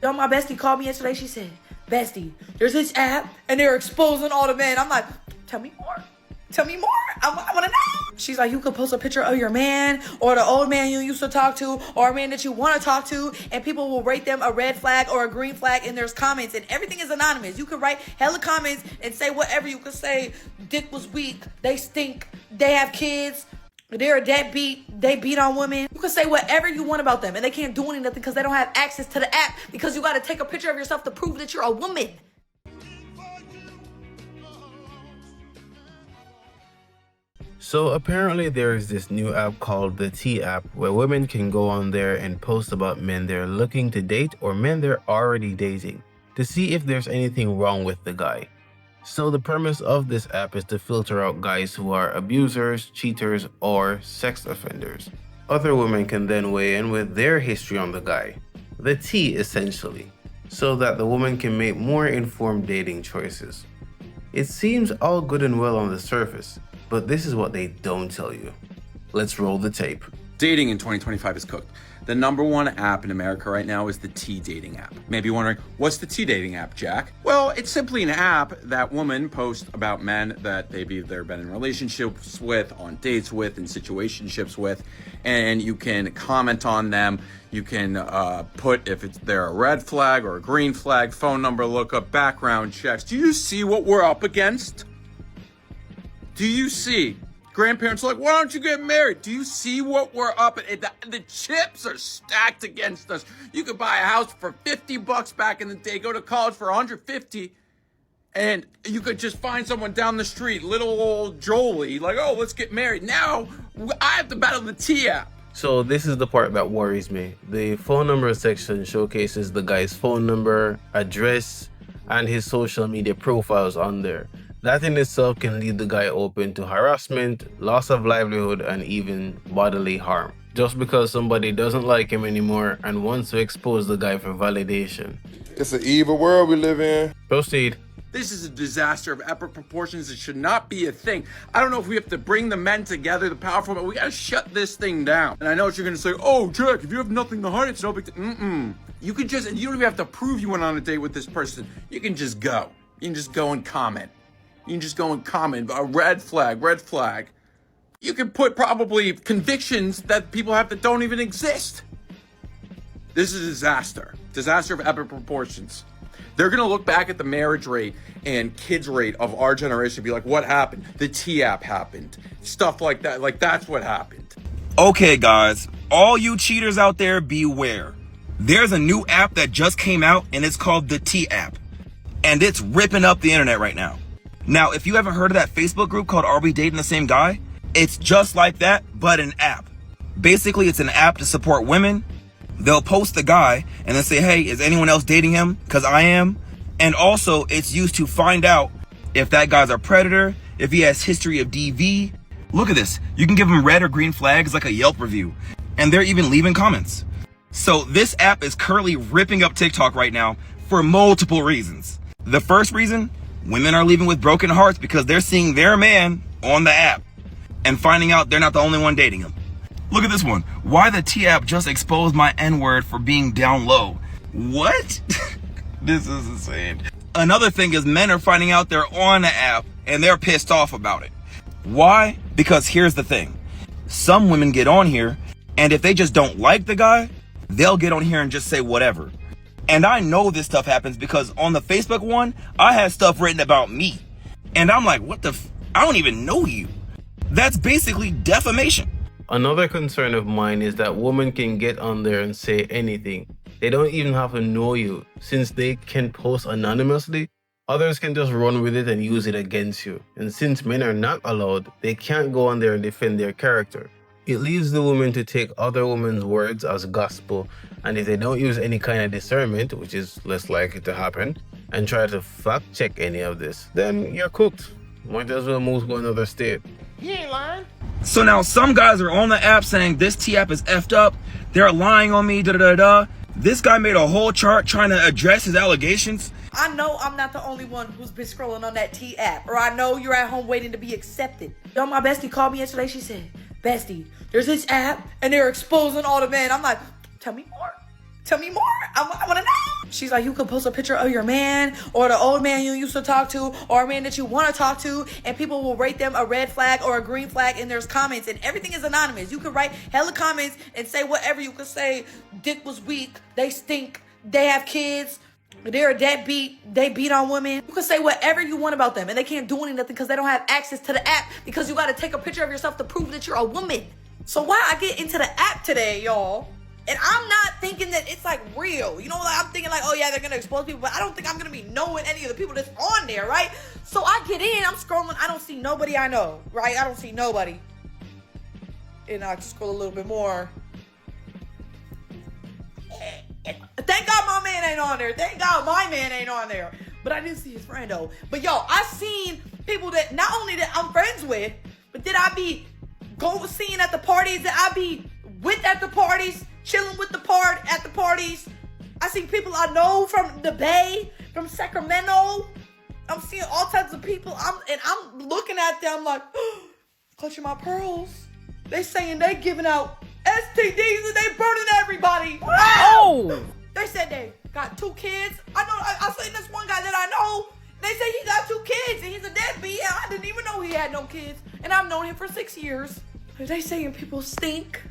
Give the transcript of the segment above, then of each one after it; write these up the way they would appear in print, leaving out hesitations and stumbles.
Yo, my bestie called me yesterday. She said, bestie, there's this app and they're exposing all the men. I'm like, tell me more. Tell me more. I want to know. She's like, you could post a picture of your man or the old man you used to talk to or a man that you want to talk to, and people will rate them a red flag or a green flag, and there's comments, and everything is anonymous. You could write hella comments and say whatever. You could say, dick was weak, they stink, they have kids, they're a deadbeat, they beat on women. You can say whatever you want about them, and they can't do anything because they don't have access to the app, because you got to take a picture of yourself to prove that you're a woman. So apparently there is this new app called the T app where women can go on there and post about men they're looking to date or men they're already dating to see if there's anything wrong with the guy. So the premise of this app is to filter out guys who are abusers, cheaters, or sex offenders. Other women can then weigh in with their history on the guy, the T essentially, so that the woman can make more informed dating choices. It seems all good and well on the surface, but this is what they don't tell you. Let's roll the tape. Dating in 2025 is cooked. The #1 app in America right now is the T dating app. Maybe you're wondering, what's the T dating app, Jack? Well, it's simply an app that women post about men that they've either been in relationships with, on dates with, in situationships with, and you can comment on them. You can put if they're a red flag or a green flag, phone number lookup, background checks. Do you see what we're up against? Do you see? Grandparents are like, why don't you get married? Do you see what we're up at? The chips are stacked against us. You could buy a house for $50 back in the day, go to college for $150, and you could just find someone down the street, little old Jolie, like, oh, let's get married. Now, I have to battle the T app. So this is the part that worries me. The phone number section showcases the guy's phone number, address, and his social media profiles on there. That in itself can leave the guy open to harassment, loss of livelihood, and even bodily harm, just because somebody doesn't like him anymore and wants to expose the guy for validation. It's an evil world we live in. Proceed. This is a disaster of epic proportions. It should not be a thing. I don't know if we have to bring the men together, the powerful men. We gotta shut this thing down. And I know what you're gonna say, oh, Jack, if you have nothing to hide, it's no big deal. You can just, you don't even have to prove you went on a date with this person. You can just go. You can just go and comment. You can just go and comment, a red flag, red flag. You can put probably convictions that people have that don't even exist. This is a disaster. Disaster of epic proportions. They're gonna look back at the marriage rate and kids rate of our generation and be like, what happened? The T app happened. Stuff like that, like that's what happened. Okay guys, all you cheaters out there, beware. There's a new app that just came out and it's called the T app. And it's ripping up the internet right now. Now, if you haven't heard of that Facebook group called Are We Dating the Same Guy? It's just like that, but an app. Basically, it's an app to support women. They'll post the guy and then say, hey, is anyone else dating him? Because I am. And also, it's used to find out if that guy's a predator, if he has history of DV. Look at this. You can give him red or green flags like a Yelp review. And they're even leaving comments. So this app is currently ripping up TikTok right now for multiple reasons. The first reason, women are leaving with broken hearts because they're seeing their man on the app and finding out they're not the only one dating him. Look at this one. Why the T app just exposed my N-word for being down low. What? This is insane. Another thing is men are finding out they're on the app and they're pissed off about it. Why? Because here's the thing. Some women get on here and if they just don't like the guy, they'll get on here and just say whatever. And I know this stuff happens because on the Facebook one, I had stuff written about me. And I'm like, what the I don't even know you. That's basically defamation. Another concern of mine is that women can get on there and say anything. They don't even have to know you. Since they can post anonymously, others can just run with it and use it against you. And since men are not allowed, they can't go on there and defend their character. It leaves the women to take other women's words as gospel, and if they don't use any kind of discernment, which is less likely to happen, and try to fact check any of this, then you're cooked. Might as well move to another state. He ain't lying. So now some guys are on the app saying this T app is effed up. They're lying on me, da-da-da-da. This guy made a whole chart trying to address his allegations. I know I'm not the only one who's been scrolling on that T app, or I know you're at home waiting to be accepted. Yo, my bestie called me yesterday. She said, bestie, there's this app and they're exposing all the men. I'm like, tell me more. Tell me more. I want to know. She's like, you could post a picture of your man or the old man you used to talk to or a man that you want to talk to, and people will rate them a red flag or a green flag, and there's comments, and everything is anonymous. You can write hella comments and say whatever. You could say, dick was weak, they stink, they have kids, they're a deadbeat, they beat on women. You can say whatever you want about them, and they can't do anything because they don't have access to the app, because you got to take a picture of yourself to prove that you're a woman. So why I get into the app today, y'all, and I'm not thinking that it's like real, you know, like I'm thinking like, oh yeah, they're gonna expose people, but I don't think I'm gonna be knowing any of the people that's on there, right? So I get in, I'm scrolling, I don't see nobody I know, right? I don't see nobody. And I scroll a little bit more. Thank God my man ain't on there. Thank God my man ain't on there. But I didn't see his friend though. But yo, I seen people that not only that I'm friends with, but that I be seeing at the parties, that I be with at the parties, chilling with at the parties. I see people I know from the Bay, from Sacramento. I'm seeing all types of people. I'm looking at them like, clutching my pearls. They saying they giving out STDs and they burning everybody. Oh! They said they got 2 kids. I seen this one guy that I know. They say he got 2 kids and he's a deadbeat. And I didn't even know he had no kids. And I've known him for 6 years. They saying people stink.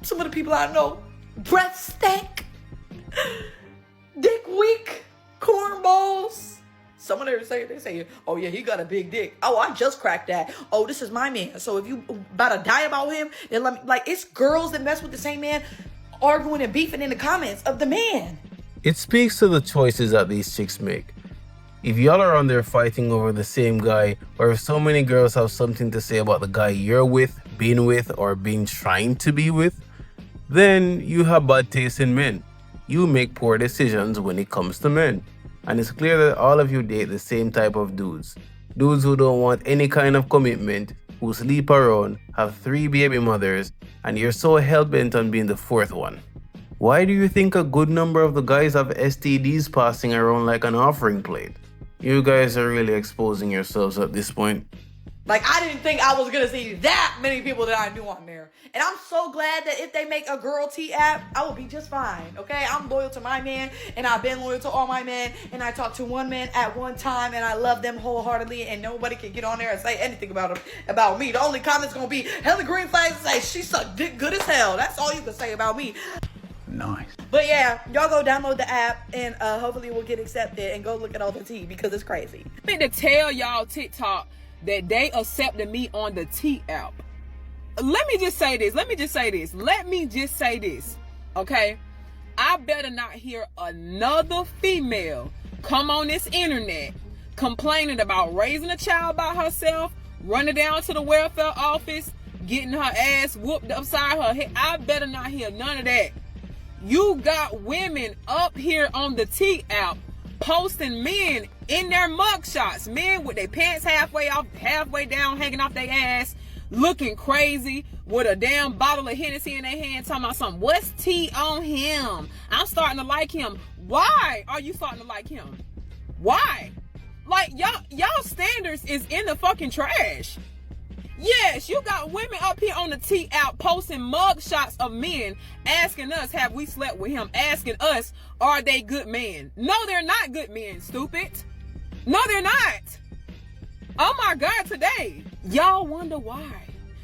Some of the people I know, breath stink, dick weak, cornballs. Some of them they say, oh yeah, he got a big dick. Oh, I just cracked that. Oh, this is my man. So if you about to die about him, then let me, like, it's girls that mess with the same man arguing and beefing in the comments of the man. It speaks to the choices that these chicks make. If y'all are on there fighting over the same guy, or if so many girls have something to say about the guy you're with, being with, or being trying to be with, then you have bad taste in men. You make poor decisions when it comes to men. And it's clear that all of you date the same type of dudes. Dudes who don't want any kind of commitment, who sleep around, have 3 baby mothers, and you're so hell-bent on being the 4th one. Why do you think a good number of the guys have STDs passing around like an offering plate? You guys are really exposing yourselves at this point. Like, I didn't think I was gonna see that many people that I knew on there. And I'm so glad that if they make a girl T app, I will be just fine, okay? I'm loyal to my man, and I've been loyal to all my men, and I talked to one man at one time, and I love them wholeheartedly, and nobody can get on there and say anything about me. The only comment's gonna be hella green flags and say, she sucked dick good as hell. That's all you can say about me. Nice. But yeah, y'all go download the app, and hopefully we'll get accepted, and go look at all the tea, because it's crazy. I meant to tell y'all TikTok that they accepted me on the T app. Let me just say this, okay? I better not hear another female come on this internet complaining about raising a child by herself, running down to the welfare office, getting her ass whooped upside her head. I better not hear none of that. You got women up here on the T app posting men in their mugshots, men with their pants halfway down, hanging off their ass, looking crazy, with a damn bottle of Hennessy in their hand, talking about something. What's tea on him? I'm starting to like him. Why are you starting to like him? Why? Like, y'all standards is in the fucking trash. Yes, you got women up here on the T app posting mug shots of men, asking us, have we slept with him? Asking us, are they good men? No, they're not good men, stupid. No, they're not. Oh my God, today. Y'all wonder why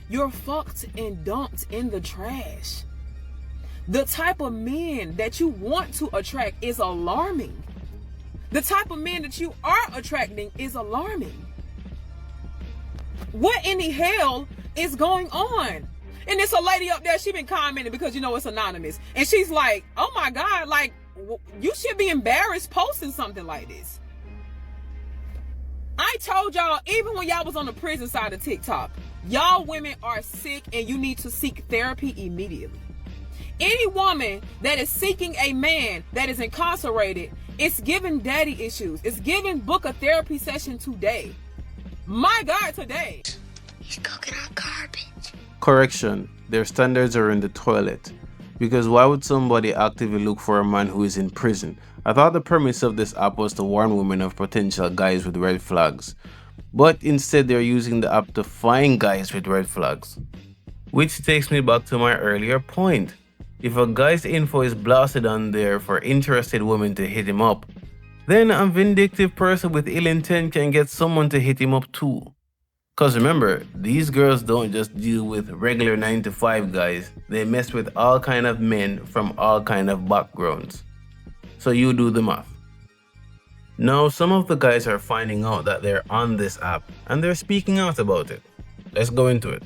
you're fucked and dumped in the trash. The type of men that you want to attract is alarming. The type of men that you are attracting is alarming. What in the hell is going on? And there's a lady up there, she been commenting because, you know, it's anonymous. And she's like, oh my God, like, you should be embarrassed posting something like this. I told y'all, even when y'all was on the prison side of TikTok, y'all women are sick and you need to seek therapy immediately. Any woman that is seeking a man that is incarcerated, it's giving daddy issues. It's giving book a therapy session today. My God, today. He's cooking out garbage. Correction, their standards are in the toilet. Because why would somebody actively look for a man who is in prison? I thought the premise of this app was to warn women of potential guys with red flags. But instead they're using the app to find guys with red flags. Which takes me back to my earlier point. If a guy's info is blasted on there for interested women to hit him up, then a vindictive person with ill intent can get someone to hit him up too. Cause remember, these girls don't just deal with regular 9-to-5 guys, they mess with all kind of men from all kind of backgrounds. So you do the math. Now some of the guys are finding out that they're on this app and they're speaking out about it. Let's go into it.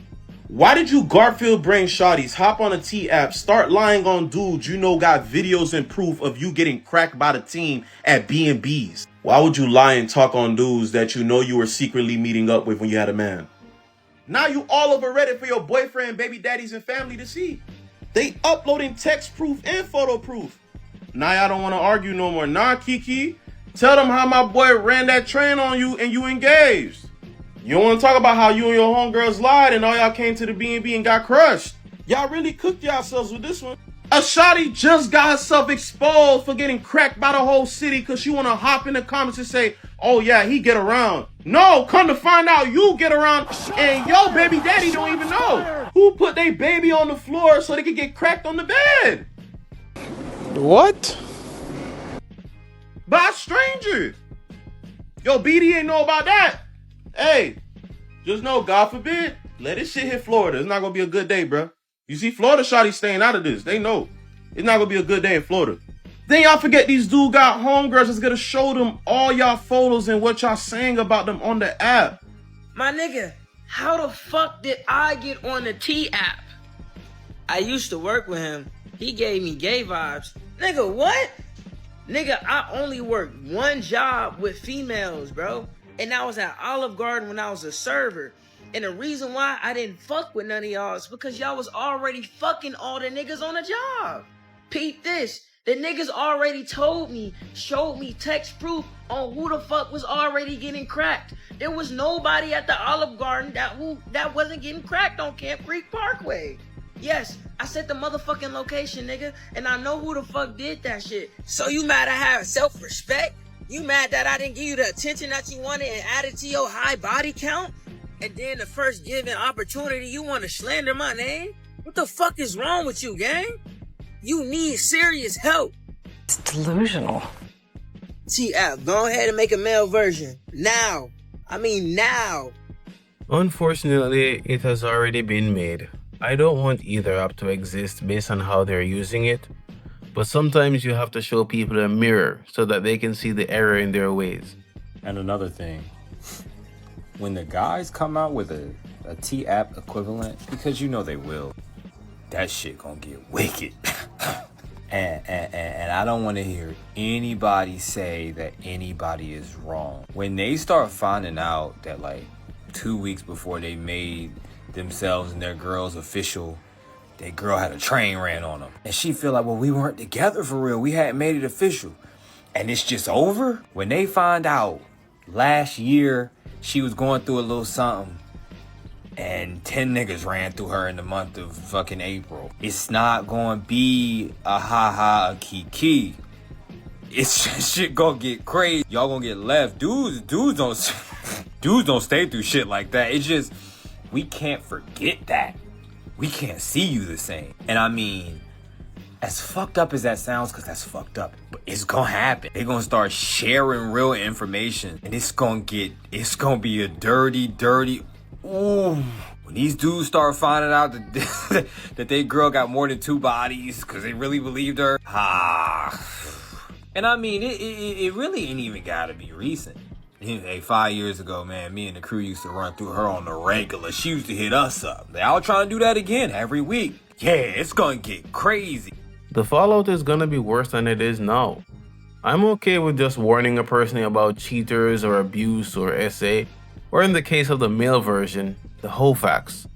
Why did you Garfield brain shotties hop on a T app, start lying on dudes you know got videos and proof of you getting cracked by the team at B&Bs? Why would you lie and talk on dudes that you know you were secretly meeting up with when you had a man? Now you all over Reddit for your boyfriend, baby daddies, and family to see. They uploading text proof and photo proof. Now y'all don't want to argue no more. Nah, Kiki. Tell them how my boy ran that train on you and you engaged. You don't want to talk about how you and your homegirls lied and all y'all came to the B&B and got crushed. Y'all really cooked yourselves with this one. A shawty just got herself exposed for getting cracked by the whole city because she want to hop in the comments and say, oh yeah, he get around. No, come to find out you get around and your baby daddy don't even know. Who put their baby on the floor so they could get cracked on the bed? What? By a stranger. Yo, BD ain't know about that. Hey, just know, God forbid, let this shit hit Florida. It's not gonna be a good day, bro. You see, Florida shawty staying out of this. They know. It's not gonna be a good day in Florida. Then y'all forget these dude got homegirls that's gonna show them all y'all photos and what y'all saying about them on the app. My nigga, how the fuck did I get on the T app? I used to work with him. He gave me gay vibes. Nigga, what? Nigga, I only worked one job with females, bro. And I was at Olive Garden when I was a server. And the reason why I didn't fuck with none of y'all is because y'all was already fucking all the niggas on the job. Peep this. The niggas already told me, showed me text proof on who the fuck was already getting cracked. There was nobody at the Olive Garden that wasn't getting cracked on Camp Creek Parkway. Yes, I set the motherfucking location, nigga, and I know who the fuck did that shit. So you mad I have self-respect? You mad that I didn't give you the attention that you wanted and added to your high body count? And then the first given opportunity, you want to slander my name? What the fuck is wrong with you, gang? You need serious help. It's delusional. T-App, go ahead and make a male version. Now. I mean now. Unfortunately, it has already been made. I don't want either app to exist based on how they're using it, but sometimes you have to show people a mirror so that they can see the error in their ways. And another thing, when the guys come out with a T-App equivalent, because you know they will, that shit gonna get wicked. and I don't want to hear anybody say that anybody is wrong. When they start finding out that like 2 weeks before they made themselves and their girls official, their girl had a train ran on them. And she feel like, well, we weren't together for real. We hadn't made it official. And it's just over? When they find out last year she was going through a little something and 10 niggas ran through her in the month of fucking April, it's not going to be a ha-ha, a kiki. It's just shit gonna get crazy. Y'all gonna get left. Dudes don't stay through shit like that. It's just, we can't forget that. We can't see you the same. And I mean, as fucked up as that sounds, because that's fucked up, but it's gonna happen. They're gonna start sharing real information, and it's gonna be a dirty, ooh. When these dudes start finding out that, that they girl got more than 2 bodies, because they really believed her, And I mean, it really ain't even gotta be recent. Hey, 5 years ago, man, me and the crew used to run through her on the regular. She used to hit us up. They all trying to do that again every week. Yeah, it's gonna get crazy. The fallout is gonna be worse than it is now. I'm okay with just warning a person about cheaters or abuse or SA, or in the case of the male version, the whole facts.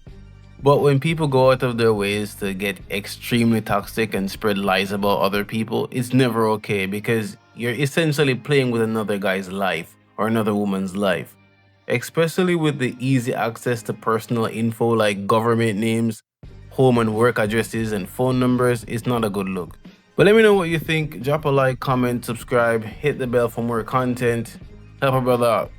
But when people go out of their ways to get extremely toxic and spread lies about other people, it's never okay because you're essentially playing with another guy's life or another woman's life. Especially with the easy access to personal info like government names, home and work addresses, and phone numbers, it's not a good look. But let me know what you think. Drop a like, comment, subscribe, hit the bell for more content. Help a brother out.